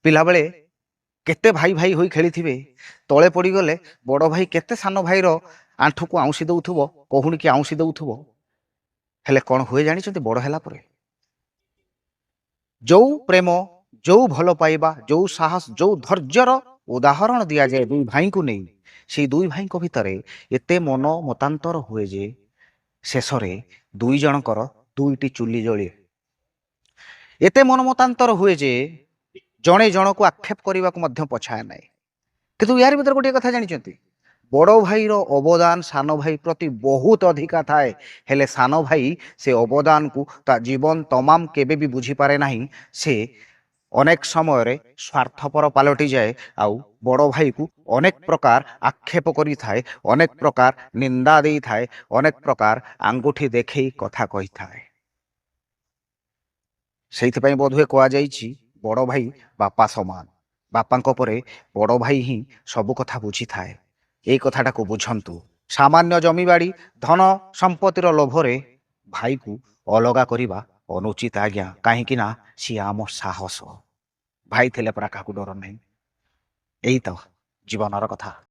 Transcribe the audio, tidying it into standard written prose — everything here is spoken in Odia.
ପିଲାବେଳେ କେତେ ଭାଇ ଭାଇ ହୋଇ ଖେଳିଥିବେ, ତଳେ ପଡ଼ିଗଲେ ବଡ଼ ଭାଇ କେତେ ସାନ ଭାଇର ଆଣ୍ଠୁକୁ ଆଉଁସି ଦେଉଥିବ, କହୁଣିକି ଆଉଁସି ଦେଉଥିବ। ହେଲେ କ'ଣ ହୁଏ ଜାଣିଛନ୍ତି? ବଡ଼ ହେଲା ପରେ ଯୋଉ ପ୍ରେମ, ଯୋଉ ଭଲ ପାଇବା, ଯୋଉ ସାହସ, ଯୋଉ ଧୈର୍ଯ୍ୟର ଉଦାହରଣ ଦିଆଯାଏ ଦୁଇ ଭାଇଙ୍କୁ ନେଇ, ସେଇ ଦୁଇ ଭାଇଙ୍କ ଭିତରେ ଏତେ ମନ ମତାନ୍ତର ହୁଏ ଯେ ଶେଷରେ ଦୁଇ ଜଣଙ୍କର ଦୁଇଟି ଚୁଲି ଜଳେ। ଏତେ ମନ ମତାନ୍ତର ହୁଏ ଯେ ଜଣେ ଜଣକୁ ଆକ୍ଷେପ କରିବାକୁ ମଧ୍ୟ ପଛାଏ ନାହିଁ। କିନ୍ତୁ ୟାର ଭିତରେ ଗୋଟିଏ କଥା ଜାଣିଛନ୍ତି? ବଡ଼ ଭାଇର ଅବଦାନ ସାନ ଭାଇ ପ୍ରତି ବହୁତ ଅଧିକା ଥାଏ। ହେଲେ ସାନ ଭାଇ ସେ ଅବଦାନକୁ ତା ଜୀବନ ତମାମ କେବେ ବି ବୁଝିପାରେ ନାହିଁ। ସେ ଅନେକ ସମୟରେ ସ୍ୱାର୍ଥପର ପାଲଟିଯାଏ, ଆଉ ବଡ଼ ଭାଇକୁ ଅନେକ ପ୍ରକାର ଆକ୍ଷେପ କରିଥାଏ, ଅନେକ ପ୍ରକାର ନିନ୍ଦା ଦେଇଥାଏ, ଅନେକ ପ୍ରକାର ଆଙ୍ଗୁଠି ଦେଖେଇ କଥା କହିଥାଏ। ସେଇଥିପାଇଁ ବୋଧହୁଏ କୁହାଯାଇଛି ବଡ଼ ଭାଇ ବାପା ସମାନ। ବାପାଙ୍କ ପରେ ବଡ଼ ଭାଇ ହିଁ ସବୁ କଥା ବୁଝିଥାଏ। ଏଇ କଥାଟାକୁ ବୁଝନ୍ତୁ। ସାମାନ୍ୟ ଜମିବାଡ଼ି, ଧନ ସମ୍ପତ୍ତିର ଲୋଭରେ ଭାଇକୁ ଅଲଗା କରିବା ଅନୁଚିତ ଆଜ୍ଞା। କାହିଁକି ନା ସିଏ ଆମ ସାହସ। ଭାଇ ଥିଲେ ପରା କାହାକୁ ଡର ନାହିଁ। ଏଇ ତ ଜୀବନର କଥା।